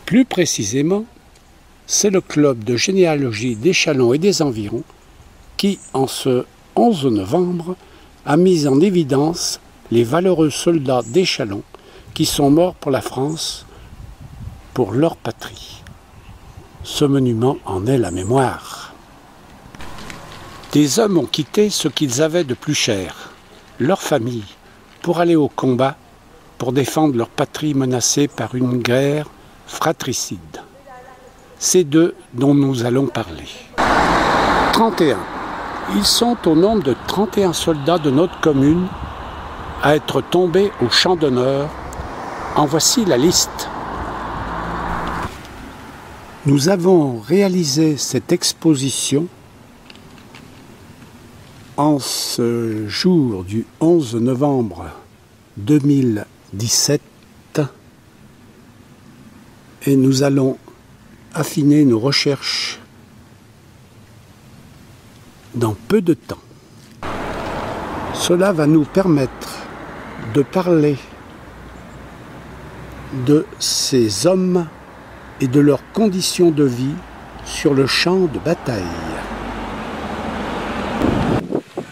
Plus précisément, c'est le club de généalogie d'Échallens et des environs qui, en ce 11 novembre, a mis en évidence les valeureux soldats d'Échallens qui sont morts pour la France, pour leur patrie. Ce monument en est la mémoire. Des hommes ont quitté ce qu'ils avaient de plus cher, leur famille, pour aller au combat, pour défendre leur patrie menacée par une guerre fratricide. C'est d'eux dont nous allons parler. 31. Ils sont au nombre de 31 soldats de notre commune à être tombés au champ d'honneur. En voici la liste. Nous avons réalisé cette exposition en ce jour du 11 novembre 2017 et nous allons affiner nos recherches dans peu de temps. Cela va nous permettre de parler de ces hommes et de leurs conditions de vie sur le champ de bataille.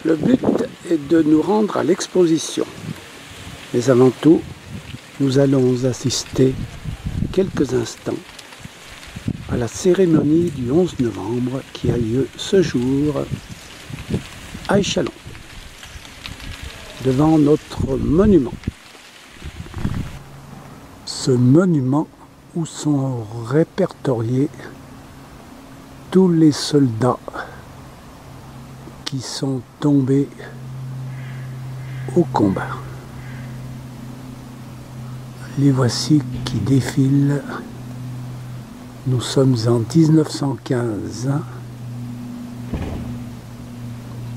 Le but est de nous rendre à l'exposition. Mais avant tout, nous allons assister quelques instants à la cérémonie du 11 novembre qui a lieu ce jour à Échallens, devant notre monument. Ce monument où sont répertoriés tous les soldats qui sont tombés au combat. Les voici qui défilent. Nous sommes en 1915,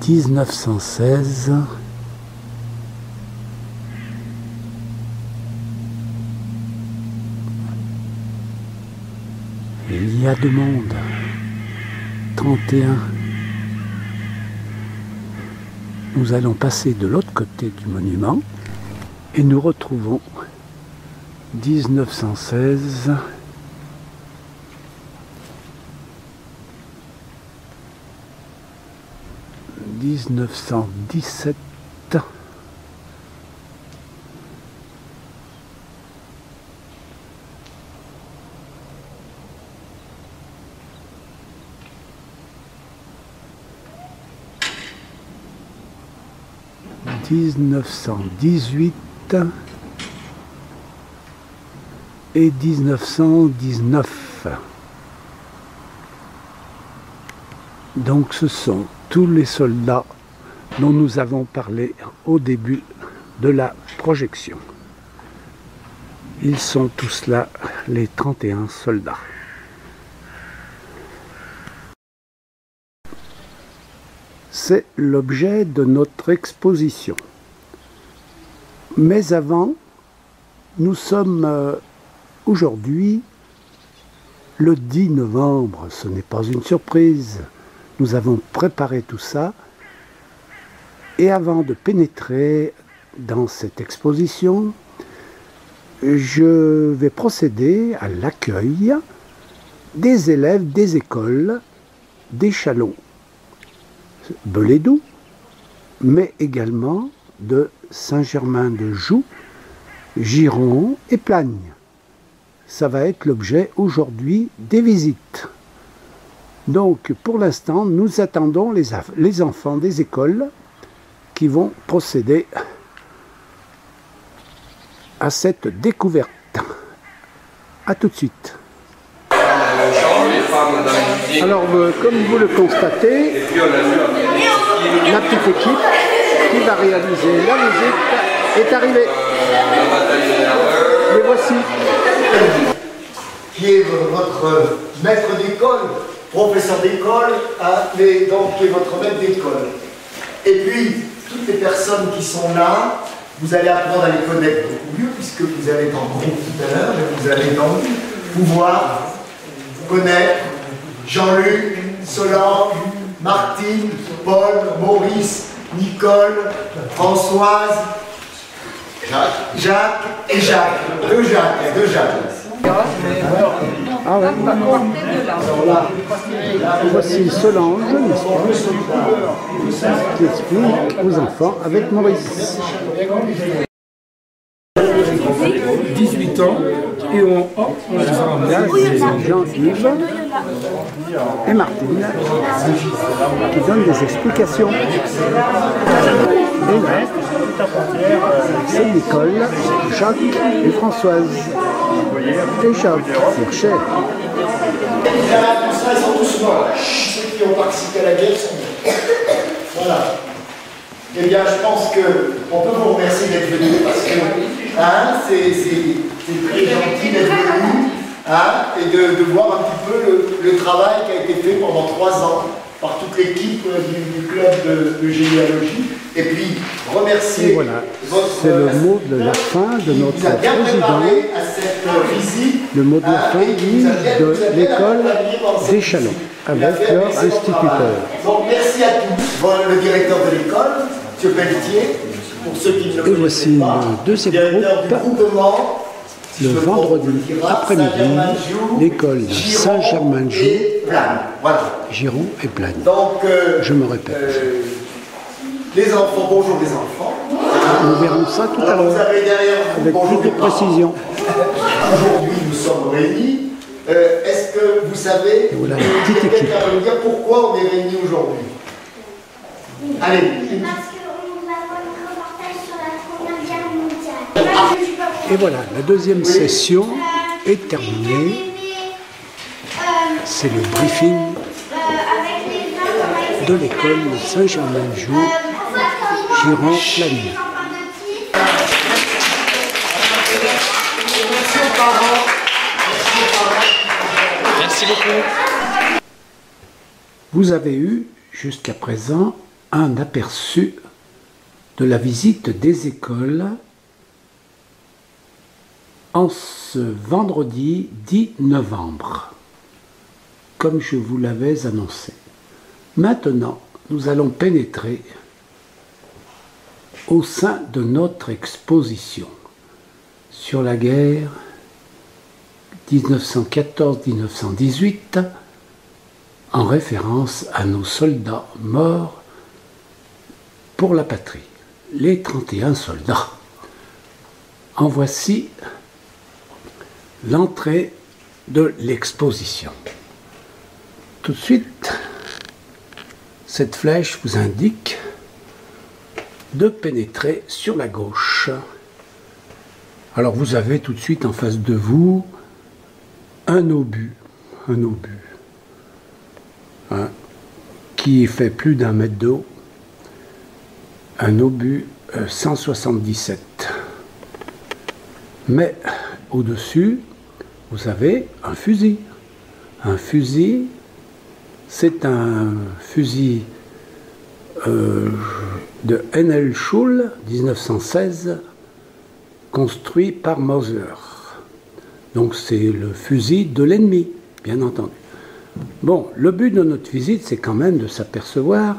1916, il y a de monde, 31. Nous allons passer de l'autre côté du monument et nous retrouvons 1916, 1917, 1918 et 1919. Donc ce sont tous les soldats dont nous avons parlé au début de la projection. Ils sont tous là, les 31 soldats. C'est l'objet de notre exposition. Mais avant, nous sommes aujourd'hui le 10 novembre. Ce n'est pas une surprise. Nous avons préparé tout ça. Et avant de pénétrer dans cette exposition, je vais procéder à l'accueil des élèves des écoles d'Échallens, Belédoux, mais également de Saint-Germain-de-Joux, Giron et Plagne. Ça va être l'objet aujourd'hui des visites. Donc pour l'instant, nous attendons les enfants des écoles qui vont procéder à cette découverte. A tout de suite. Alors, comme vous le constatez, la petite équipe qui va réaliser la visite est arrivée. Les voici. Qui est votre maître d'école, professeur d'école, donc qui est votre maître d'école. Et puis, toutes les personnes qui sont là, vous allez apprendre à les connaître beaucoup mieux, puisque vous allez être en groupe tout à l'heure, et vous allez donc pouvoir connaître Jean-Luc, Solange, Martine, Paul, Maurice, Nicole, Françoise, Jacques et Jacques. Deux Jacques. Ah ouais. Voici Solange, n'est-ce pas, qui explique aux enfants avec Maurice. 18 ans et Là, c'est Jean-Yves et Martine qui donnent des explications. Et là, c'est Nicole, Jacques et Françoise. Et Jacques, c'est cher. Ils sont tous morts. Ceux qui ont participé à la guerre sont morts. Voilà. Eh bien, je pense qu'on peut vous remercier d'être venus parce que c'est très gentil d'être venu et de voir un petit peu le travail qui a été fait pendant 3 ans par toute l'équipe du club de généalogie. Et puis, remercier voilà, c'est le mot de la fin de notre président, à cette visite, le mot de la fin de l'école des Chalons, avec leur instituteur. Donc, merci à tous. Le directeur de l'école, M. Pelletier, pour ceux qui ne le Et voici le deuxième groupe, le vendredi après-midi, l'école Saint-Germain-de-Joux, Giroux et Plane. Donc, je me répète. Les enfants, bonjour les enfants. Nous verrons ça tout à l'heure, avec plus de précision. Aujourd'hui, nous sommes réunis. Est-ce que vous savez, voilà, quelqu'un va me dire pourquoi on est réunis aujourd'hui? Allez. Parce qu'on va voir un reportage sur la Première Guerre mondiale. Et voilà, la deuxième session est terminée. C'est le briefing de l'école Saint-Germain-de-Joux, Giron-Plane. Merci beaucoup. Vous avez eu jusqu'à présent un aperçu de la visite des écoles en ce vendredi 10 novembre, comme je vous l'avais annoncé. Maintenant, nous allons pénétrer au sein de notre exposition sur la guerre 1914-1918, en référence à nos soldats morts pour la patrie, les 31 soldats. En voici l'entrée de l'exposition. Tout de suite, cette flèche vous indique de pénétrer sur la gauche. Alors vous avez tout de suite en face de vous un obus, qui fait plus d'1 mètre de haut, un obus 177. Mais au-dessus, vous avez un fusil. Un fusil, c'est un fusil de Henschel 1916, construit par Mauser. Donc c'est le fusil de l'ennemi, bien entendu. Bon, le but de notre visite, c'est quand même de s'apercevoir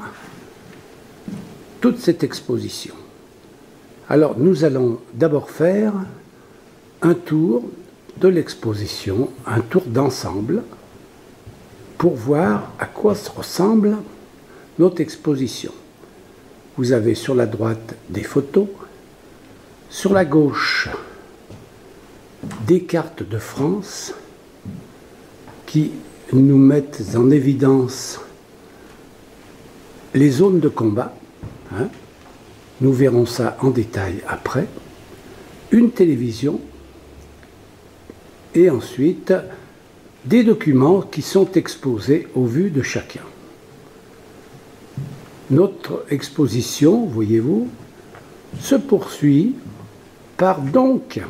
toute cette exposition. Alors nous allons d'abord faire un tour de l'exposition, un tour d'ensemble, pour voir à quoi se ressemble notre exposition. Vous avez sur la droite des photos, sur la gauche des cartes de France qui nous mettent en évidence les zones de combat. Nous verrons ça en détail après. Une télévision et ensuite des documents qui sont exposés au vu de chacun. Notre exposition, voyez-vous, se poursuit par donc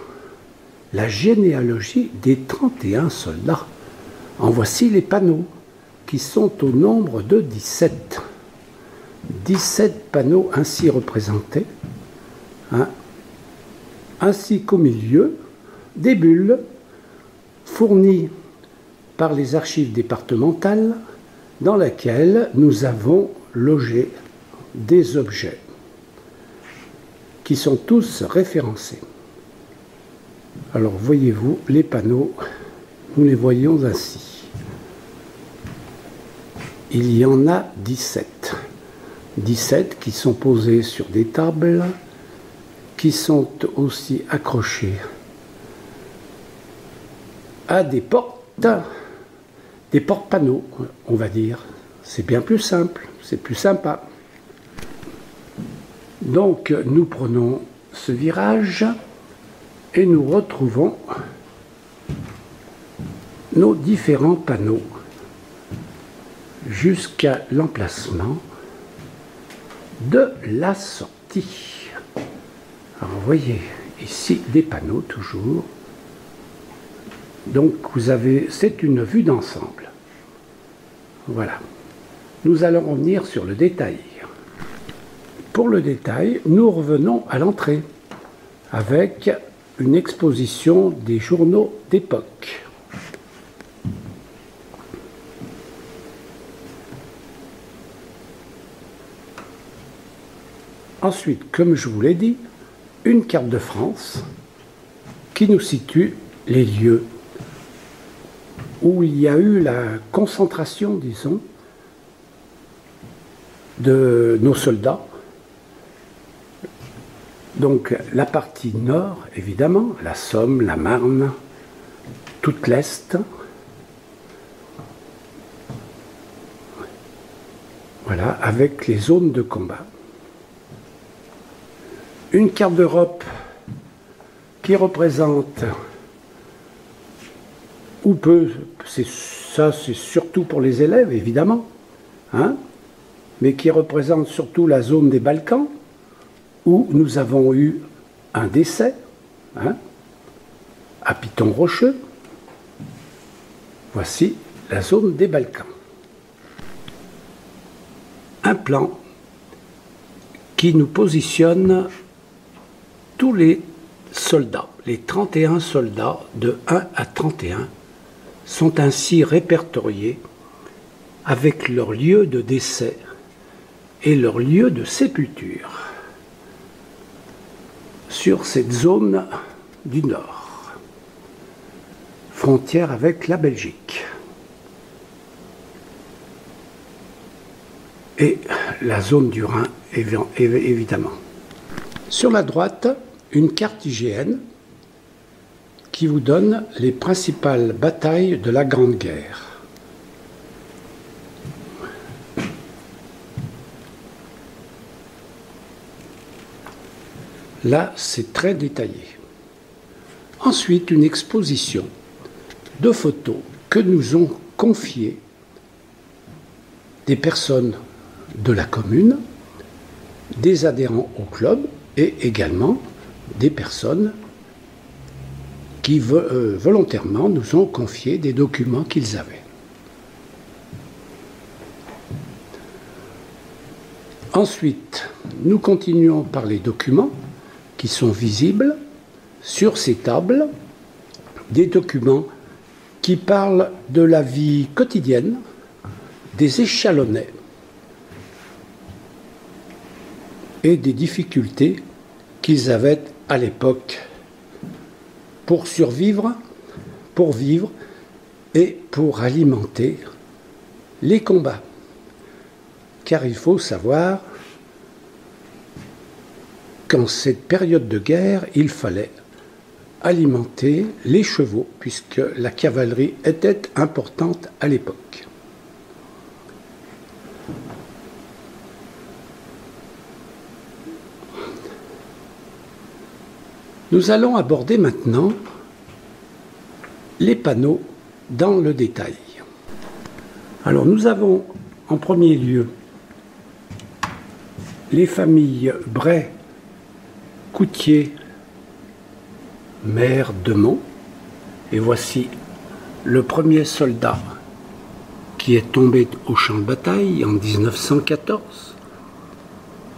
la généalogie des 31 soldats. En voici les panneaux qui sont au nombre de 17. 17 panneaux ainsi représentés, ainsi qu'au milieu des bulles fournies par les archives départementales dans lesquelles nous avons logé des objets qui sont tous référencés. Alors voyez-vous, les panneaux, nous les voyons ainsi. Il y en a 17. 17 qui sont posés sur des tables, qui sont aussi accrochés à des porte-panneaux, on va dire. C'est bien plus simple, c'est plus sympa. Donc nous prenons ce virage et nous retrouvons nos différents panneaux jusqu'à l'emplacement de la sortie. Alors vous voyez ici des panneaux toujours. Donc vous avez, c'est une vue d'ensemble. Voilà. Nous allons revenir sur le détail. Pour le détail, nous revenons à l'entrée avec une exposition des journaux d'époque. Ensuite, comme je vous l'ai dit, une carte de France qui nous situe les lieux où il y a eu la concentration, disons, de nos soldats. Donc la partie nord, évidemment, la Somme, la Marne, toute l'Est. Voilà, avec les zones de combat. Une carte d'Europe qui représente, ou peu, ça c'est surtout pour les élèves, évidemment, hein, mais qui représente surtout la zone des Balkans, où nous avons eu un décès, hein, à Piton-Rocheux. Voici la zone des Balkans. Un plan qui nous positionne tous les soldats, les 31 soldats de 1 à 31, sont ainsi répertoriés avec leur lieu de décès et leur lieu de sépulture sur cette zone du Nord, frontière avec la Belgique. Et la zone du Rhin, évidemment. Sur la droite, une carte IGN qui vous donne les principales batailles de la Grande Guerre. Là, c'est très détaillé. Ensuite, une exposition de photos que nous ont confiées des personnes de la commune, des adhérents au club et également des personnes qui volontairement nous ont confié des documents qu'ils avaient. Ensuite, nous continuons par les documents qui sont visibles sur ces tables, des documents qui parlent de la vie quotidienne des échalonnais et des difficultés qu'ils avaient à l'époque pour survivre, pour vivre et pour alimenter les combats. Car il faut savoir qu'en cette période de guerre, il fallait alimenter les chevaux, puisque la cavalerie était importante à l'époque. Nous allons aborder maintenant les panneaux dans le détail. Alors nous avons en premier lieu les familles Bray, Coutier, maire de Mont, et voici le premier soldat qui est tombé au champ de bataille en 1914,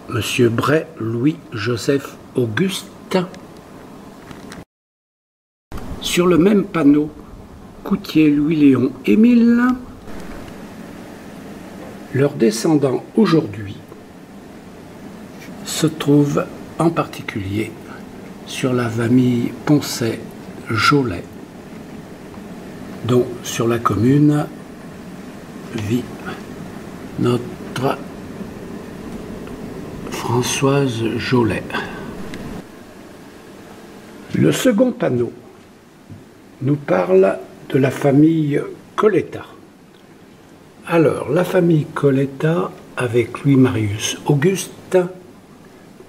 Monsieur Bray Louis-Joseph Augustin. Sur le même panneau, Coutier Louis-Léon Émile, leurs descendants aujourd'hui se trouvent en particulier sur la famille Poncet Jolet, dont sur la commune vit notre Françoise Jolet. Le second panneau nous parle de la famille Coletta. Alors, la famille Coletta avec Louis Marius Auguste,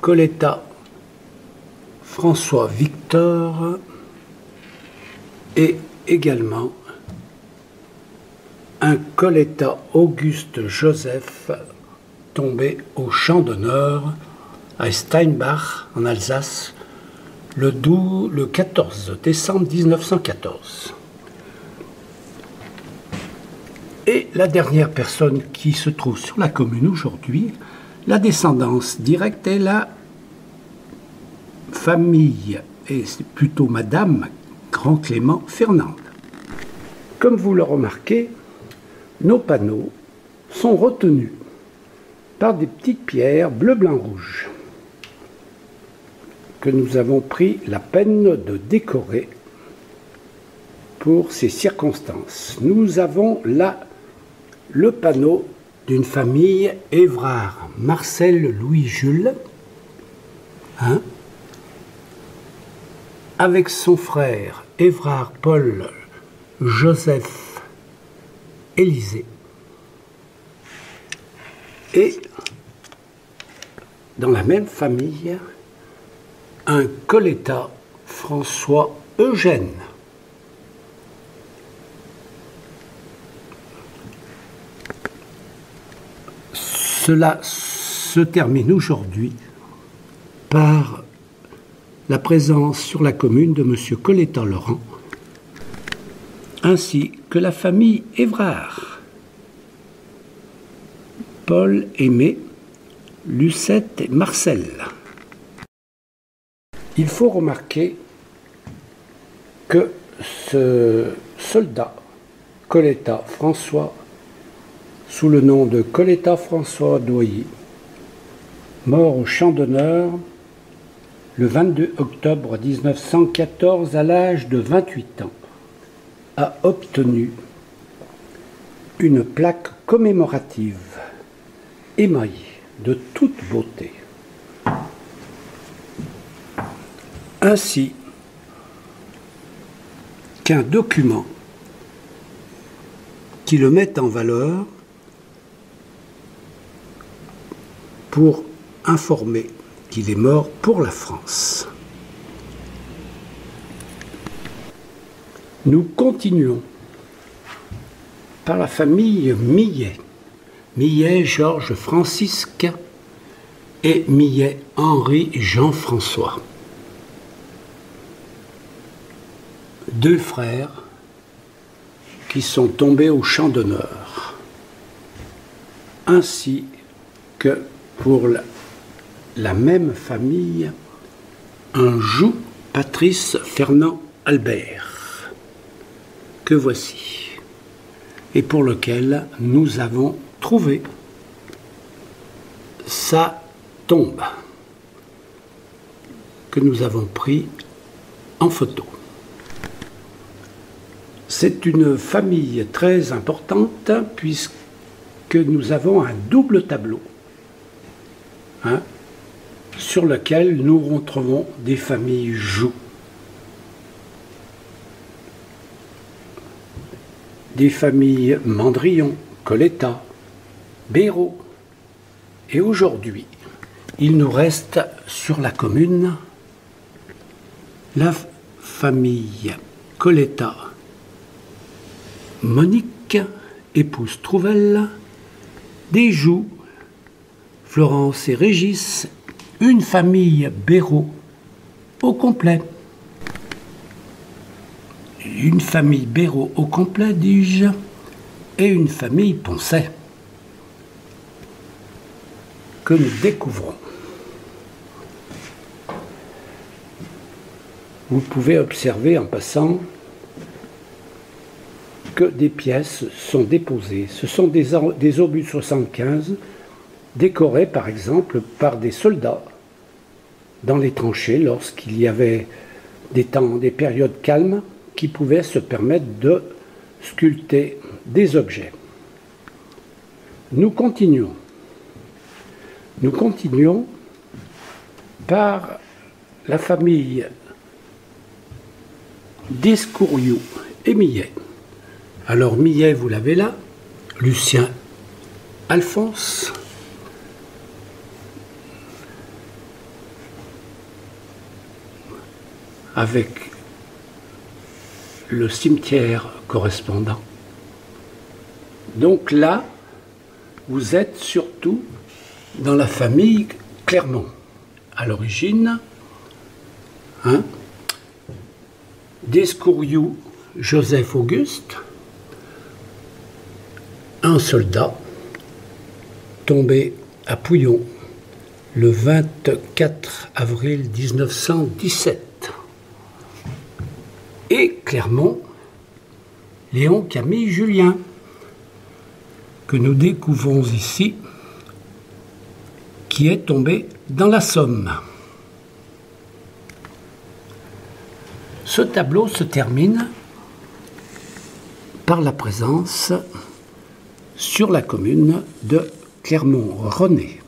Coletta François Victor et également un Coletta Auguste Joseph tombé au champ d'honneur à Steinbach en Alsace le 14 décembre 1914. Et la dernière personne qui se trouve sur la commune aujourd'hui, la descendance directe est la famille, et c'est plutôt Madame Grand Clément Fernande. Comme vous le remarquez, nos panneaux sont retenus par des petites pierres bleu, blanc, rouge que nous avons pris la peine de décorer pour ces circonstances. Nous avons là le panneau d'une famille Évrard, Marcel Louis-Jules, avec son frère Évrard Paul Joseph Élisée, et dans la même famille, un Coletta François Eugène. Cela se termine aujourd'hui par la présence sur la commune de M. Coletta Laurent, ainsi que la famille Évrard, Paul Aimé, Lucette et Marcel. Il faut remarquer que ce soldat, Coletta François, sous le nom de Coletta François Doilly, mort au champ d'honneur le 22 octobre 1914 à l'âge de 28 ans, a obtenu une plaque commémorative émaillée de toute beauté, ainsi qu'un document qui le met en valeur pour informer qu'il est mort pour la France. Nous continuons par la famille Millet, Millet Georges Francisque et Millet Henri Jean-François. Deux frères qui sont tombés au champ d'honneur, ainsi que pour la même famille, un Joux Patrice Fernand Albert, que voici, et pour lequel nous avons trouvé sa tombe, que nous avons pris en photo. C'est une famille très importante puisque nous avons un double tableau sur lequel nous retrouvons des familles Joux, des familles Mandrillon, Coletta, Béraud. Et aujourd'hui, il nous reste sur la commune la famille Coletta, Monique, épouse Trouvel, des Joux, Florence et Régis, une famille Béraud au complet. Une famille Béraud au complet, dis-je, et une famille Poncet, que nous découvrons. Vous pouvez observer en passant que des pièces sont déposées. Ce sont des obus 75 décorés par exemple par des soldats dans les tranchées lorsqu'il y avait des temps, des périodes calmes qui pouvaient se permettre de sculpter des objets. Nous continuons. Nous continuons par la famille d'Escouriou et Millet. Alors Millet, vous l'avez là, Lucien Alphonse, avec le cimetière correspondant. Donc là, vous êtes surtout dans la famille Clermont. À l'origine, d'Escouriou Joseph Auguste, un soldat tombé à Pouillon le 24 avril 1917. Et Clermont, Léon Camille Julien, que nous découvrons ici, qui est tombé dans la Somme. Ce tableau se termine par la présence sur la commune de Clermont-René,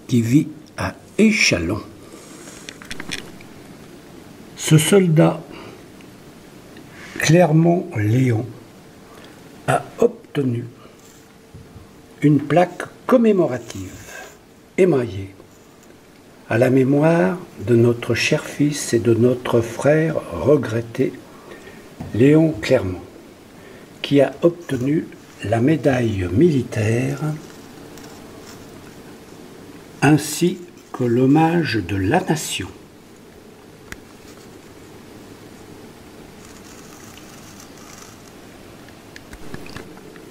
qui vit à Échallon. Ce soldat Clermont-Léon a obtenu une plaque commémorative émaillée à la mémoire de notre cher fils et de notre frère regretté Léon Clermont, qui a obtenu la médaille militaire ainsi que l'hommage de la nation.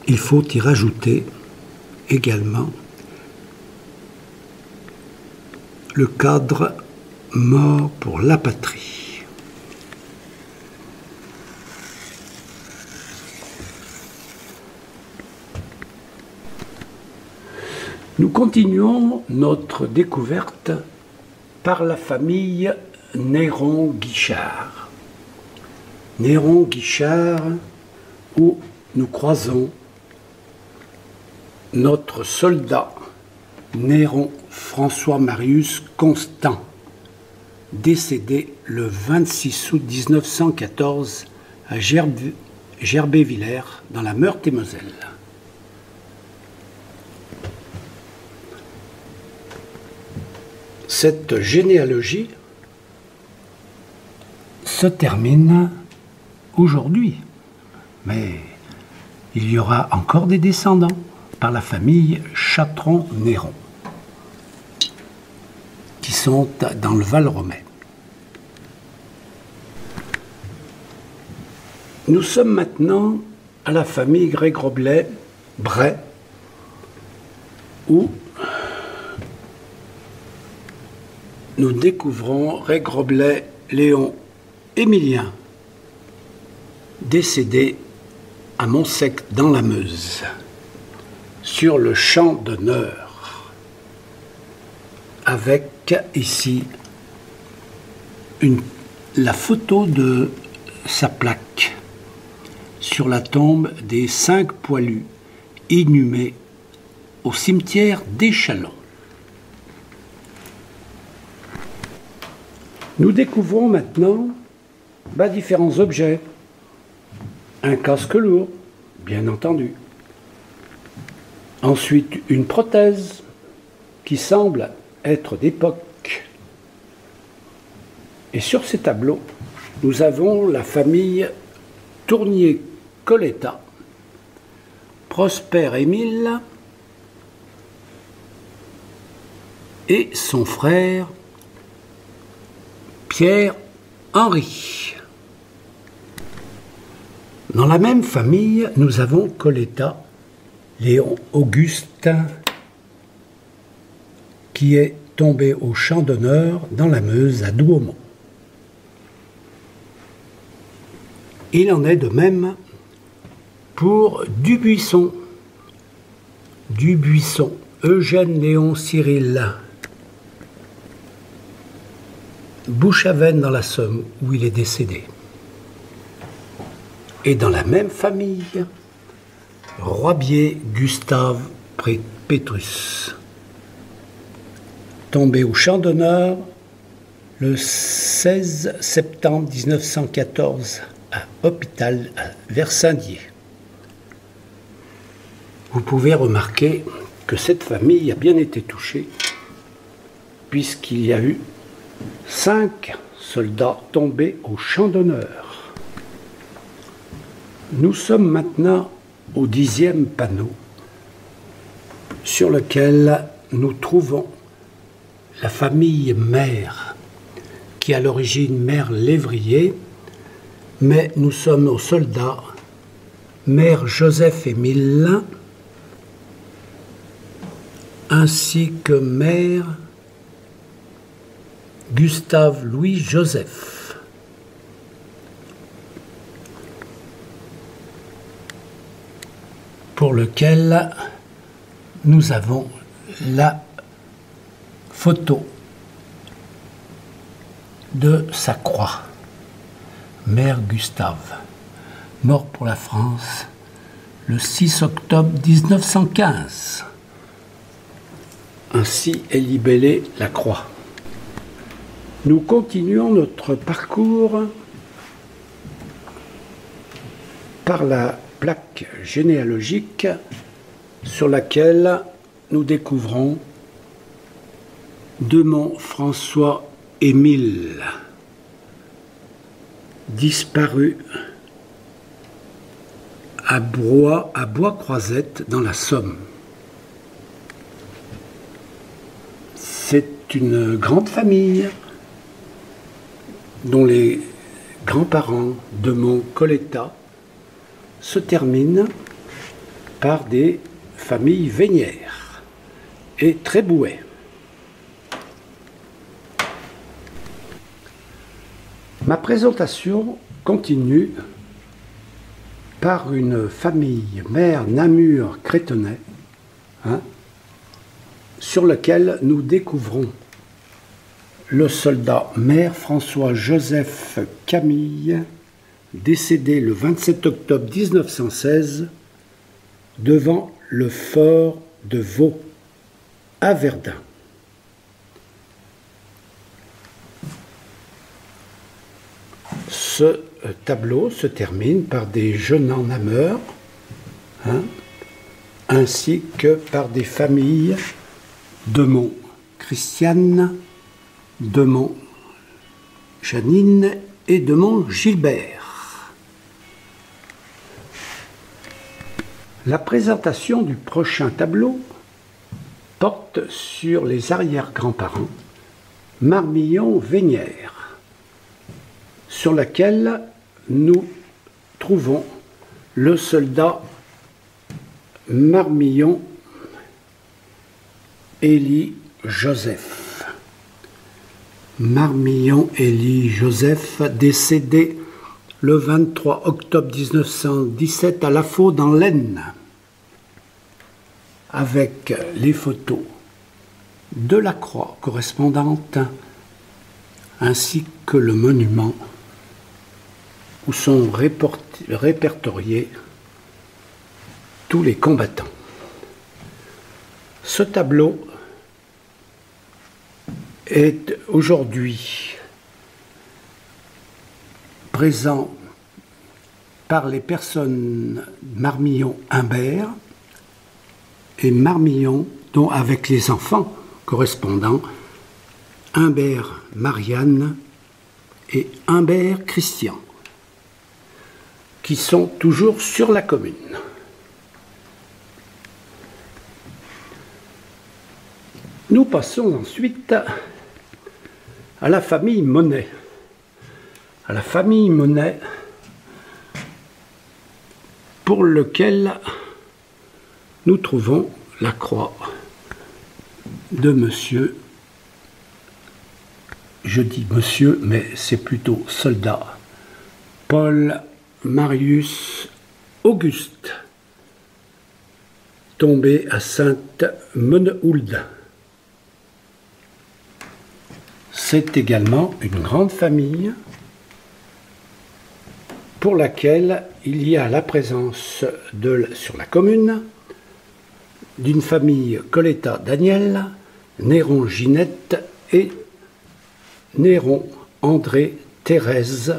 Il faut y rajouter également le cadre mort pour la patrie. Nous continuons notre découverte par la famille Néron-Guichard. Néron-Guichard, où nous croisons notre soldat Néron François Marius Constant, décédé le 26 août 1914 à Gerbet-Villers, dans la Meurthe-et-Moselle. Cette généalogie se termine aujourd'hui, mais il y aura encore des descendants par la famille Chatron-Néron, qui sont dans le Val-Romais. Nous sommes maintenant à la famille Grès-Groblet-Bray, où nous découvrons Grès-Groblet Léon Émilien, décédé à Montsec dans la Meuse, sur le champ d'honneur, avec ici la photo de sa plaque sur la tombe des 5 poilus inhumés au cimetière d'Échallon. Nous découvrons maintenant différents objets. Un casque lourd, bien entendu. Ensuite, une prothèse qui semble être d'époque. Et sur ces tableaux, nous avons la famille Tournier-Coletta, Prosper-Émile et son frère Pierre-Henri. Dans la même famille, nous avons Coletta, Léon Auguste, qui est tombé au champ d'honneur dans la Meuse à Douaumont. Il en est de même pour Dubuisson. Dubuisson, Eugène Léon Cyril, Bouchaven dans la Somme, où il est décédé. Et dans la même famille, Roibier Gustave Pétrus, tombé au champ d'honneur le 16 septembre 1914 à Hôpital à Versailles. Vous pouvez remarquer que cette famille a bien été touchée, puisqu'il y a eu 5 soldats tombés au champ d'honneur. Nous sommes maintenant au 10e panneau, sur lequel nous trouvons la famille Mère, qui est à l'origine Mère Lévrier, mais nous sommes aux soldats Mère Joseph-Émile, ainsi que Mère Gustave Louis Joseph. Pour lequel nous avons la photo de sa croix. Mère Gustave, mort pour la France le 6 octobre 1915. Ainsi est libellée la croix. Nous continuons notre parcours par la plaque généalogique sur laquelle nous découvrons Demont François Émile, disparu à Bois-Croisette dans la Somme. C'est une grande famille dont les grands-parents Demont Coletta se terminent par des familles Vénières et Trébouet. Ma présentation continue par une famille Mère Namur-Crétenay, sur laquelle nous découvrons le soldat Mère François-Joseph Camille, décédé le 27 octobre 1916 devant le fort de Vaux, à Verdun. Ce tableau se termine par des jeunes en nameurs, ainsi que par des familles Demont Christiane, Demont Janine et Demont Gilbert. La présentation du prochain tableau porte sur les arrière-grands-parents Marmillon-Vénière, sur laquelle nous trouvons le soldat Marmillon Élie Joseph. Marmillon Élie Joseph, décédé le 23 octobre 1917 à La Faux dans l'Aisne, avec les photos de la croix correspondante ainsi que le monument où sont répertoriés tous les combattants. Ce tableau est aujourd'hui présent par les personnes Marmillon-Humbert et Marmillon, dont avec les enfants correspondants Humbert Marianne et Humbert Christian, qui sont toujours sur la commune. Nous passons ensuite à la famille Monet. À la famille Monet, pour lequel nous trouvons la croix de monsieur, je dis monsieur, mais c'est plutôt soldat, Paul Marius Auguste, tombé à Sainte-Menehould. C'est également une grande famille pour laquelle il y a la présence sur la commune d'une famille Coletta-Daniel, Néron-Ginette et Néron-André-Thérèse,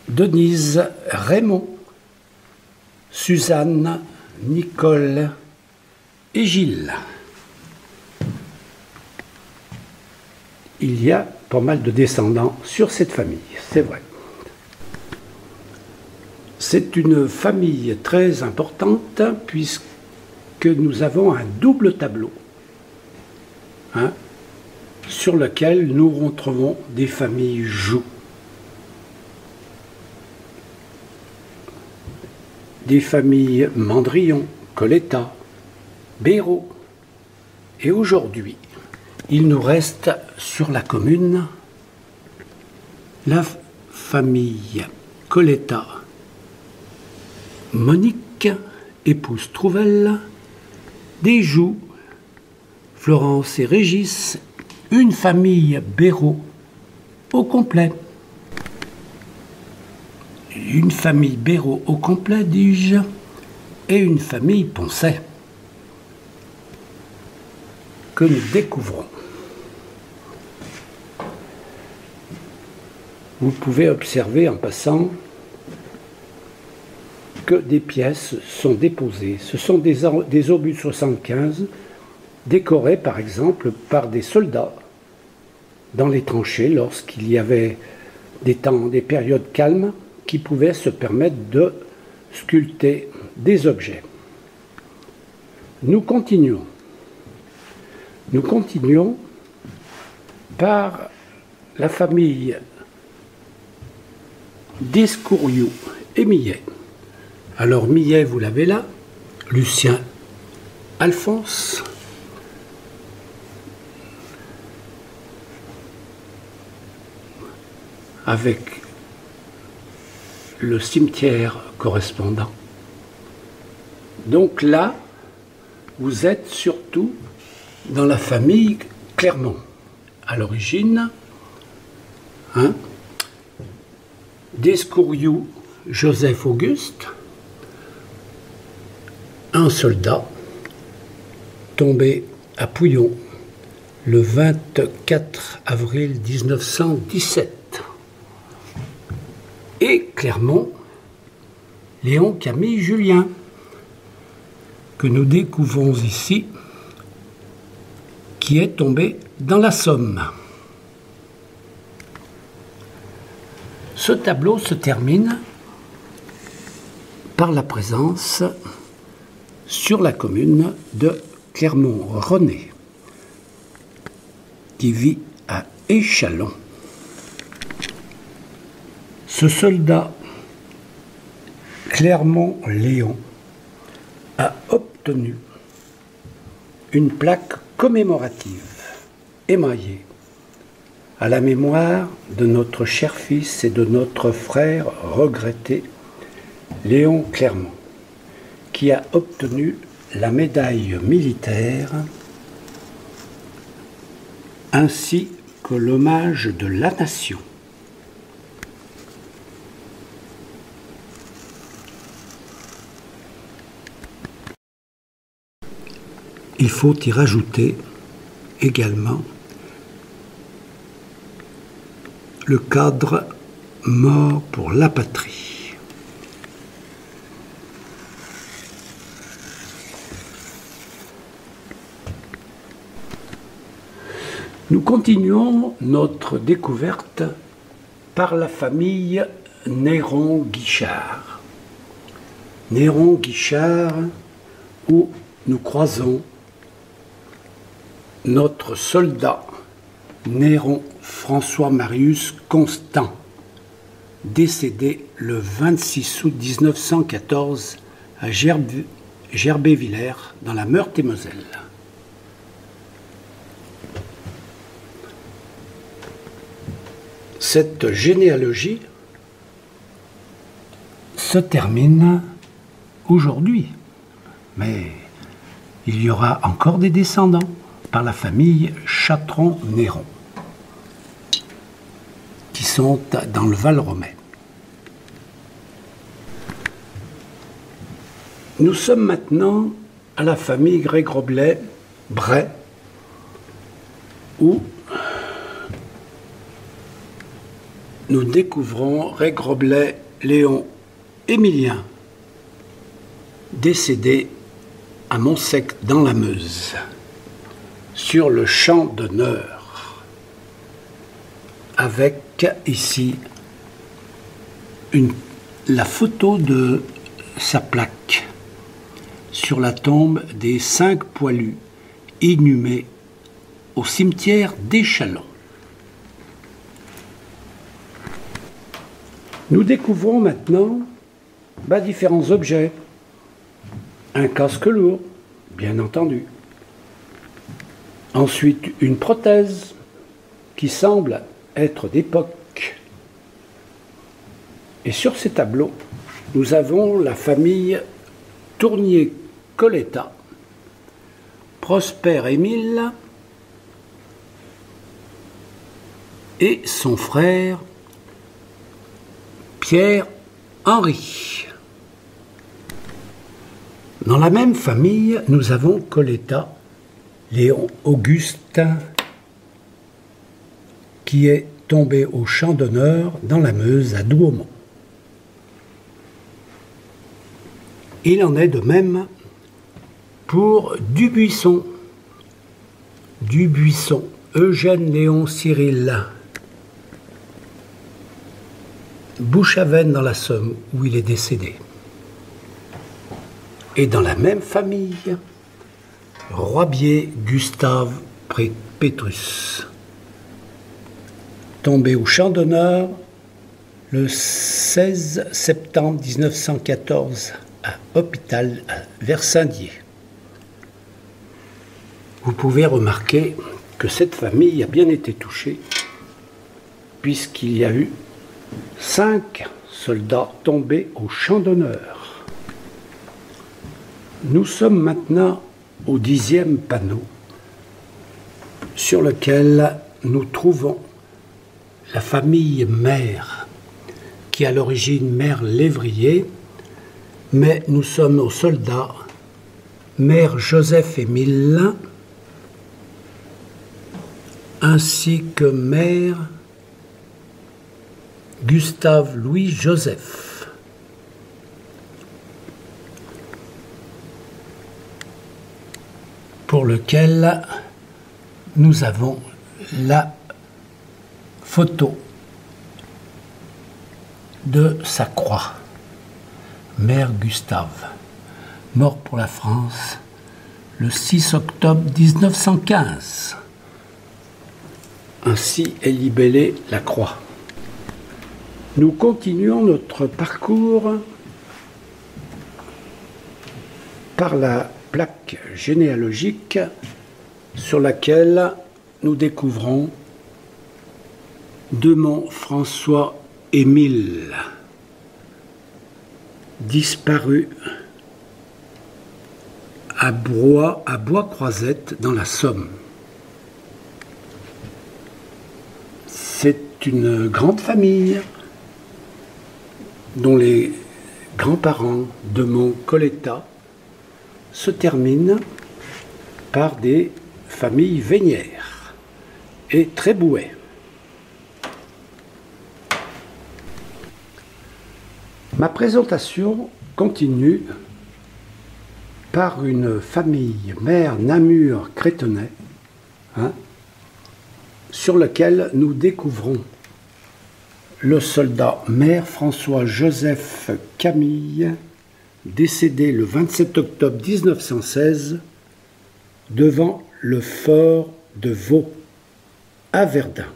Denise, Raymond, Suzanne, Nicole et Gilles. Il y a pas mal de descendants sur cette famille, c'est vrai. C'est une famille très importante puisque nous avons un double tableau sur lequel nous retrouvons des familles Joux. Des familles Mandrillon, Coletta, Béraud. Et aujourd'hui, il nous reste sur la commune la famille Coletta, Monique, épouse Trouvel, des Joux, Florence et Régis, une famille Béraud au complet. Une famille Béraud au complet, dis-je, et une famille Poncet que nous découvrons. Vous pouvez observer en passant que des pièces sont déposées. Ce sont des obus de 75 décorés par exemple par des soldats dans les tranchées lorsqu'il y avait des périodes calmes qui pouvaient se permettre de sculpter des objets. Nous continuons par la famille Descouriou et Millet. Alors Millet, vous l'avez là, Lucien, Alphonse, avec le cimetière correspondant. Donc là, vous êtes surtout dans la famille Clermont. À l'origine, Descouriou, Joseph Auguste, un soldat tombé à Pouillon le 24 avril 1917. Et Clermont, Léon Camille Julien, que nous découvrons ici, qui est tombé dans la Somme. Ce tableau se termine par la présence sur la commune de Clermont-René, qui vit à Échallon. Ce soldat Clermont-Léon a obtenu une plaque commémorative émaillée à la mémoire de notre cher fils et de notre frère regretté Léon Clermont, qui a obtenu la médaille militaire ainsi que l'hommage de la nation. Il faut y rajouter également le cadre mort pour la patrie. Nous continuons notre découverte par la famille Néron-Guichard. Néron-Guichard, où nous croisons notre soldat Néron François Marius Constant, décédé le 26 août 1914 à Gerbet-Villers, dans la Meurthe-et-Moselle. Cette généalogie se termine aujourd'hui, mais il y aura encore des descendants. par la famille Chatron-Néron, qui sont dans le Val-Romais. Nous sommes maintenant à la famille Grès-Groblet-Bray, où nous découvrons Grès-Groblet Léon Émilien, décédé à Montsec dans la Meuse, sur le champ d'honneur, avec ici la photo de sa plaque sur la tombe des 5 poilus inhumés au cimetière d'Échallens. Nous découvrons maintenant différents objets. Un casque lourd, bien entendu. Ensuite, une prothèse qui semble être d'époque. Et sur ces tableaux, nous avons la famille Tournier-Coletta, Prosper-Émile et son frère Pierre-Henri. Dans la même famille, nous avons Coletta, Léon Auguste, qui est tombé au champ d'honneur dans la Meuse à Douaumont. Il en est de même pour Dubuisson, Eugène Léon Cyril, Bouchaven dans la Somme, où il est décédé. Et dans la même famille, Roibier Gustave Pétrus, tombé au champ d'honneur le 16 septembre 1914 à Hôpital vers Saint-Dié. Vous pouvez remarquer que cette famille a bien été touchée, puisqu'il y a eu 5 soldats tombés au champ d'honneur. Nous sommes maintenant au 10e panneau, sur lequel nous trouvons la famille Mère, qui est à l'origine Mère Lévrier, mais nous sommes aux soldats Mère Joseph-Émile, ainsi que Mère Gustave-Louis-Joseph. Pour lequel nous avons la photo de sa croix. Mère Gustave, mort pour la France le 6 octobre 1915. Ainsi est libellée la croix. Nous continuons notre parcours par la plaque généalogique sur laquelle nous découvrons Demont François Émile, disparu à Bois-Croisette dans la Somme. C'est une grande famille dont les grands-parents Demont Coletta se terminent par des familles Vénières et Trébouet. Ma présentation continue par une famille Mère Namur-Crétenay, sur laquelle nous découvrons le soldat Mère François-Joseph Camille, décédé le 27 octobre 1916 devant le fort de Vaux, à Verdun.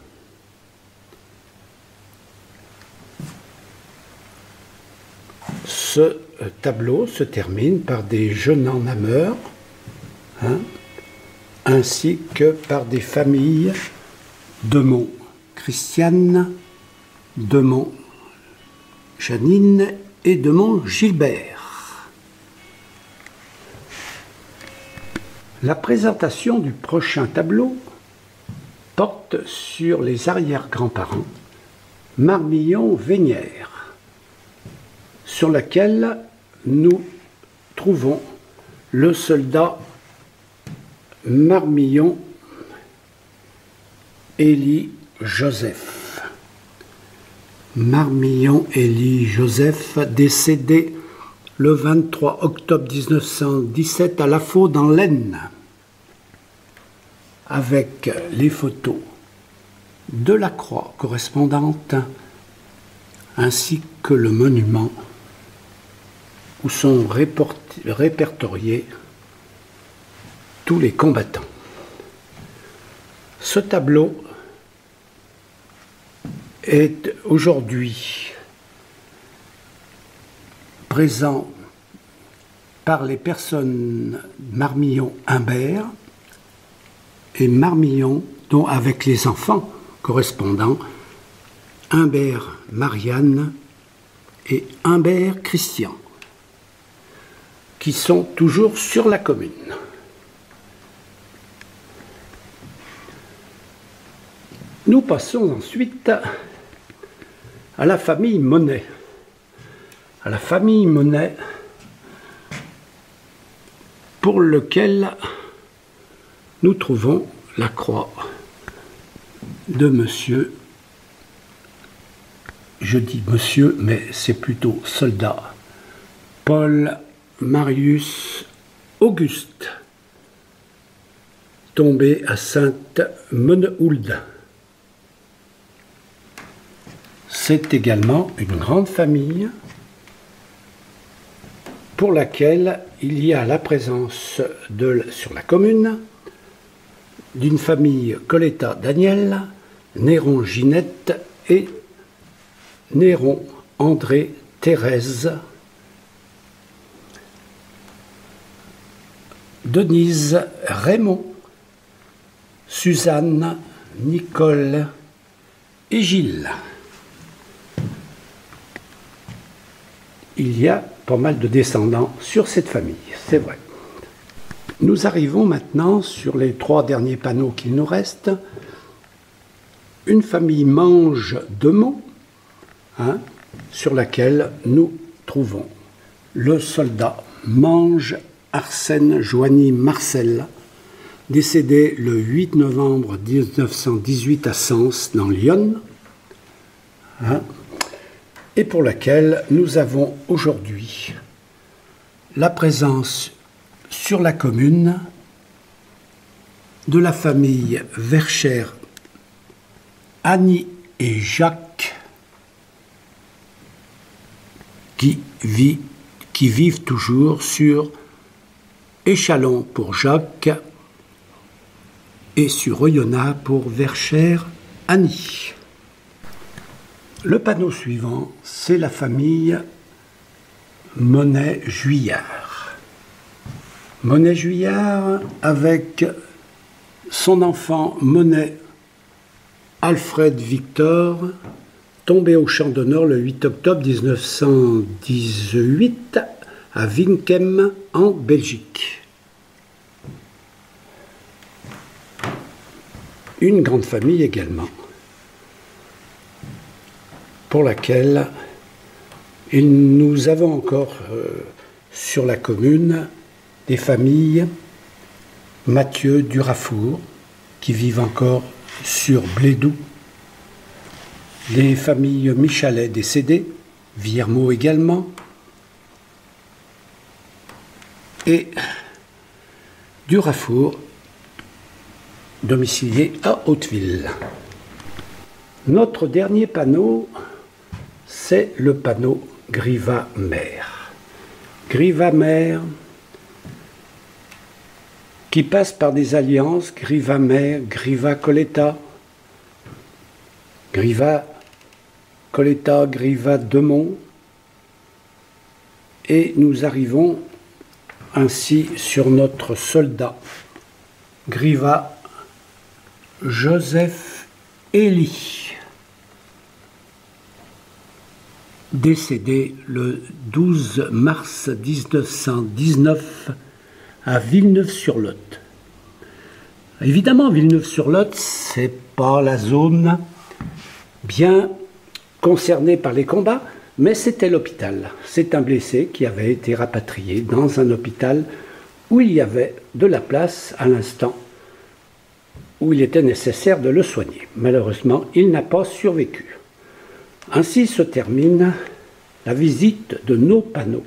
Ce tableau se termine par des jeunes en nameurs, ainsi que par des familles Demont Christiane, Demont Janine et Demont Gilbert. La présentation du prochain tableau porte sur les arrière-grands-parents Marmillon-Vénière, sur laquelle nous trouvons le soldat Marmillon Élie Joseph. Marmillon Élie Joseph, décédé le 23 octobre 1917 à La Faux dans l'Aisne, avec les photos de la croix correspondante ainsi que le monument où sont répertoriés tous les combattants. Ce tableau est aujourd'hui présent par les personnes Marmillon-Humbert et Marmillon, dont avec les enfants correspondants, Humbert Marianne et Humbert Christian, qui sont toujours sur la commune. Nous passons ensuite à la famille Monet. À la famille Monet, pour lequel nous trouvons la croix de monsieur, je dis monsieur, mais c'est plutôt soldat, Paul Marius Auguste, tombé à Sainte-Menehould. C'est également une grande famille pour laquelle il y a la présence sur la commune d'une famille Coletta-Daniel, Néron-Ginette et Néron-André-Thérèse, Denise, Raymond, Suzanne, Nicole et Gilles. Il y a pas mal de descendants sur cette famille, c'est vrai. Nous arrivons maintenant sur les 3 derniers panneaux qu'il nous reste. Une famille Mange-Demont, sur laquelle nous trouvons le soldat Mange Arsène Joigny Marcel, décédé le 8 novembre 1918 à Sens, dans l'Yonne, et pour laquelle nous avons aujourd'hui la présence sur la commune de la famille Vercher, Annie et Jacques, qui vivent toujours sur Échalon pour Jacques et sur Oyonnax pour Vercher, Annie. Le panneau suivant, c'est la famille Monet-Juillard. Monet-Juillard avec son enfant Monet Alfred Victor, tombé au champ d'honneur le 8 octobre 1918 à Winkem en Belgique. Une grande famille également, pour laquelle nous avons encore sur la commune des familles Mathieu Durafour, qui vivent encore sur Blédou, les familles Michalet décédées, Viermot également, et Durafour, domicilié à Hauteville. Notre dernier panneau, c'est le panneau Grivat-Mer. Grivat-Mer, qui passe par des alliances, Grivat-Mer, Grivat-Coletta, Grivat-Coletta, Grivat-Demont, et nous arrivons ainsi sur notre soldat, Grivat Joseph Élie, décédé le 12 mars 1919 à Villeneuve-sur-Lot. Évidemment, Villeneuve-sur-Lot, c'est pas la zone bien concernée par les combats, mais c'était l'hôpital. C'est un blessé qui avait été rapatrié dans un hôpital où il y avait de la place à l'instant où il était nécessaire de le soigner. Malheureusement, il n'a pas survécu. Ainsi se termine la visite de nos panneaux,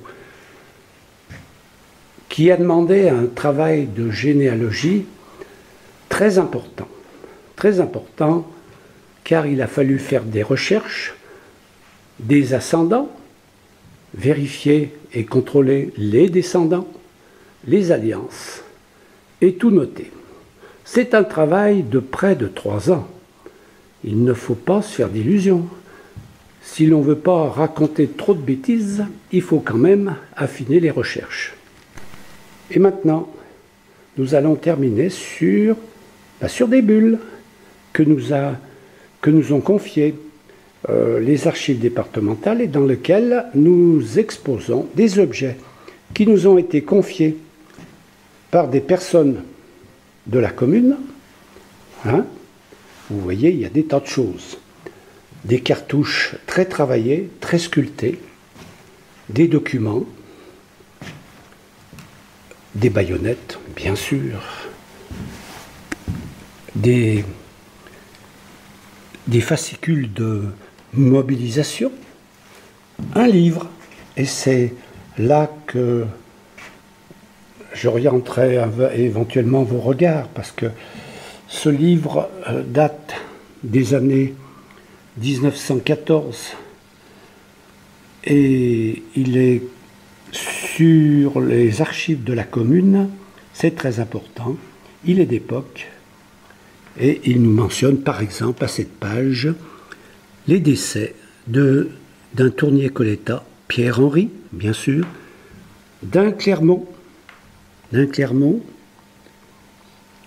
qui a demandé un travail de généalogie très important, car il a fallu faire des recherches, des ascendants, vérifier et contrôler les descendants, les alliances, et tout noter. C'est un travail de près de 3 ans. Il ne faut pas se faire d'illusions. Si l'on ne veut pas raconter trop de bêtises, il faut quand même affiner les recherches. Et maintenant, nous allons terminer sur des bulles que nous ont confiées les archives départementales et dans lesquelles nous exposons des objets qui nous ont été confiés par des personnes de la commune. Vous voyez, il y a des tas de choses. Des cartouches très travaillées, très sculptées, des documents, des baïonnettes, bien sûr, des fascicules de mobilisation, un livre, et c'est là que j'orienterai éventuellement vos regards, parce que ce livre date des années 1914 et il est sur les archives de la commune, c'est très important, il est d'époque et il nous mentionne par exemple à cette page les décès d'un Tournier-Coletta, Pierre-Henri, bien sûr, d'un Clermont,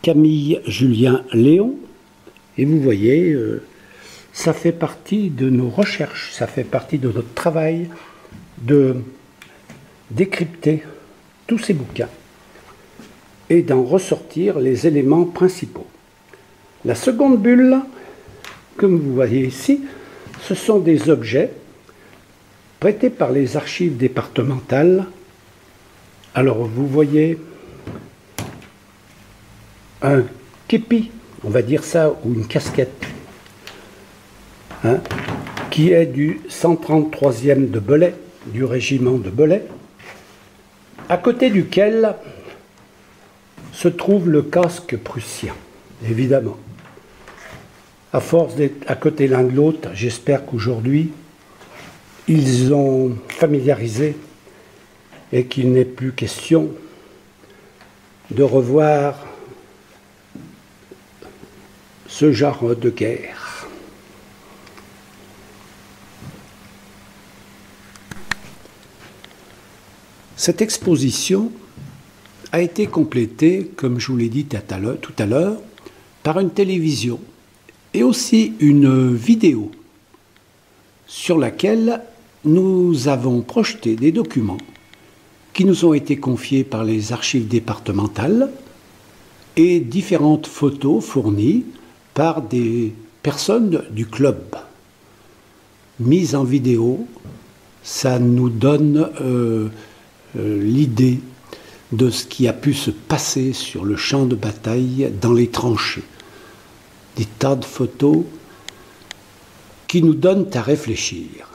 Camille Julien Léon, et vous voyez, ça fait partie de nos recherches, ça fait partie de notre travail de décrypter tous ces bouquins et d'en ressortir les éléments principaux. La seconde bulle, comme vous voyez ici, ce sont des objets prêtés par les archives départementales. Alors vous voyez un képi, on va dire ça, ou une casquette, qui est du 133e de Belay, du régiment de Belay, à côté duquel se trouve le casque prussien, évidemment. À force d'être à côté l'un de l'autre, j'espère qu'aujourd'hui, ils ont familiarisé et qu'il n'est plus question de revoir ce genre de guerre. Cette exposition a été complétée, comme je vous l'ai dit tout à l'heure, par une télévision et aussi une vidéo sur laquelle nous avons projeté des documents qui nous ont été confiés par les archives départementales et différentes photos fournies par des personnes du club. Mises en vidéo, ça nous donne l'idée de ce qui a pu se passer sur le champ de bataille dans les tranchées. Des tas de photos qui nous donnent à réfléchir.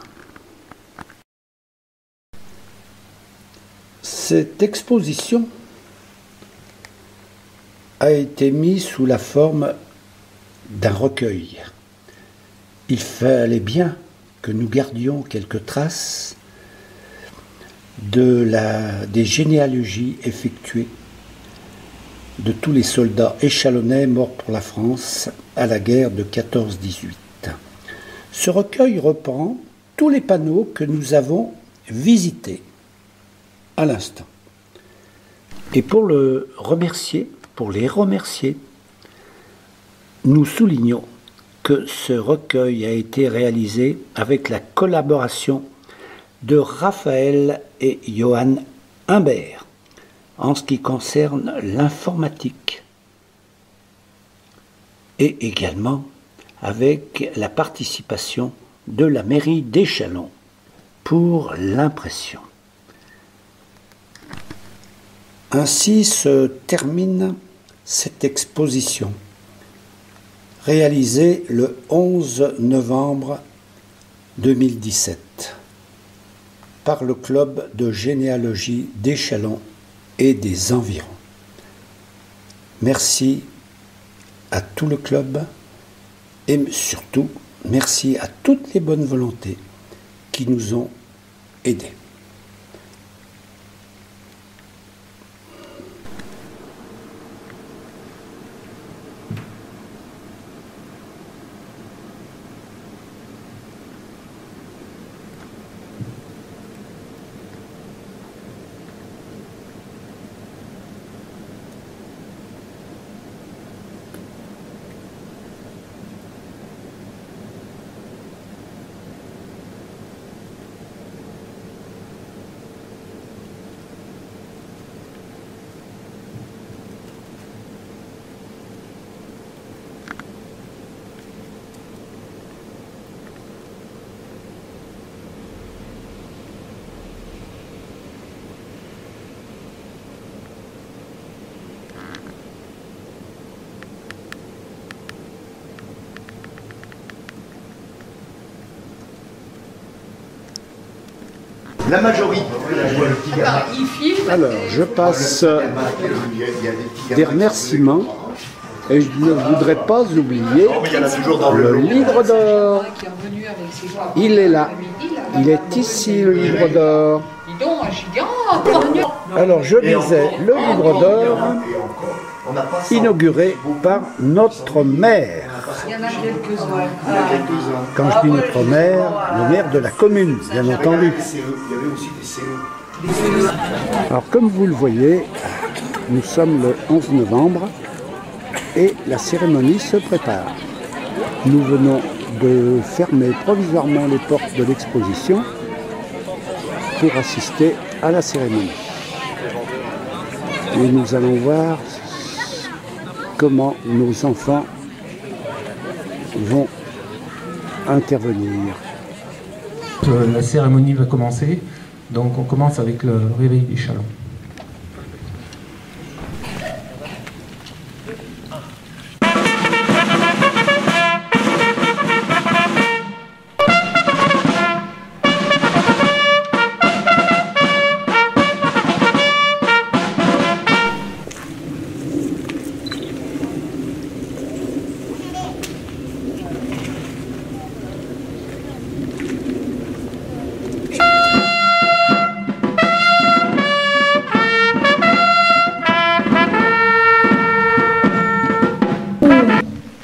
Cette exposition a été mise sous la forme d'un recueil. Il fallait bien que nous gardions quelques traces des généalogies effectuées de tous les soldats échelonnais morts pour la France à la guerre de 14-18. Ce recueil reprend tous les panneaux que nous avons visités à l'instant. Et pour les remercier, nous soulignons que ce recueil a été réalisé avec la collaboration de Raphaël et Johan Humbert en ce qui concerne l'informatique. et également avec la participation de la mairie d'Échallens pour l'impression. Ainsi se termine cette exposition, réalisée le 11 novembre 2017 par le club de généalogie d'Échallens et des environs. Merci à tout le club et surtout merci à toutes les bonnes volontés qui nous ont aidés. La majorité. Alors, je passe des remerciements et je ne voudrais pas oublier le livre d'or. Il est là. Il est ici, le livre d'or. Alors, je disais, le livre d'or inauguré par notre maire. Il y en a quelques-uns. Quand je dis notre maire, le maire de la commune, bien entendu. Alors, comme vous le voyez, nous sommes le 11 novembre et la cérémonie se prépare. Nous venons de fermer provisoirement les portes de l'exposition pour assister à la cérémonie. Et nous allons voir comment nos enfants vont intervenir. La cérémonie va commencer, donc on commence avec le réveil d'Échallens.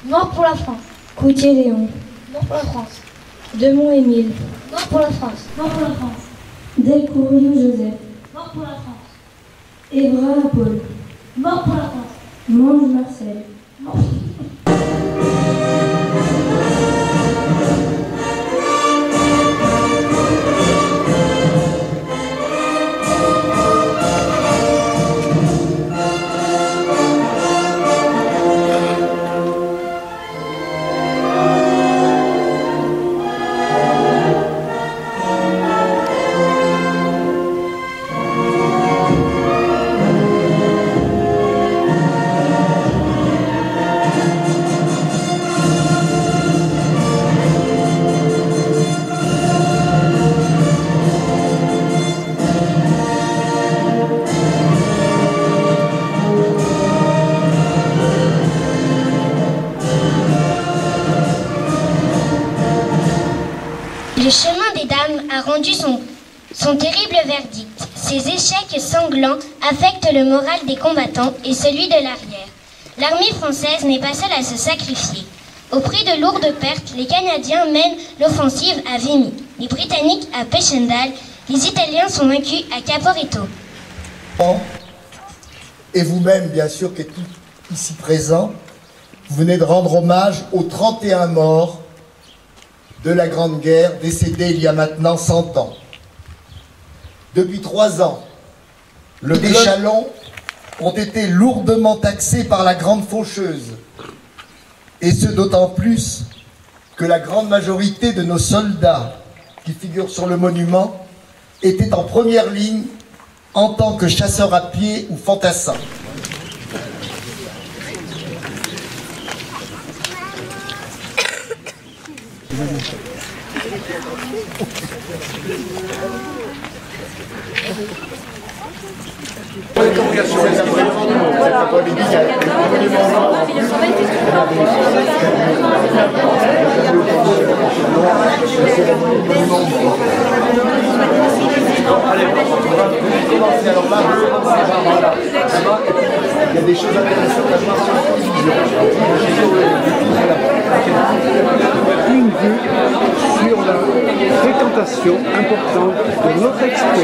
Mort pour la France. Coutier-Léon. Mort pour la France. Demont-Émile. Mort pour la France. Mort pour la France. Delcouriou-Joseph. Mort pour la France. Évra-Paul. Mort pour la France. Monge-Marcel. Mort. Le chemin des dames a rendu son terrible verdict. Ces échecs sanglants affectent le moral des combattants et celui de l'arrière. L'armée française n'est pas seule à se sacrifier. Au prix de lourdes pertes, les Canadiens mènent l'offensive à Vimy, les Britanniques à Passchendaele, les Italiens sont vaincus à Caporetto. Et vous-même, bien sûr, qui êtes tous ici présents, vous venez de rendre hommage aux 31 morts de la Grande Guerre, décédés il y a maintenant 100 ans. Depuis 3 ans, les Échallens ont été lourdement taxés par la Grande Faucheuse. Et ce d'autant plus que la grande majorité de nos soldats qui figurent sur le monument étaient en première ligne en tant que chasseurs à pied ou fantassins. Il y a des choses intéressantes à voir sur Une vue sur la fréquentation importante de notre expo.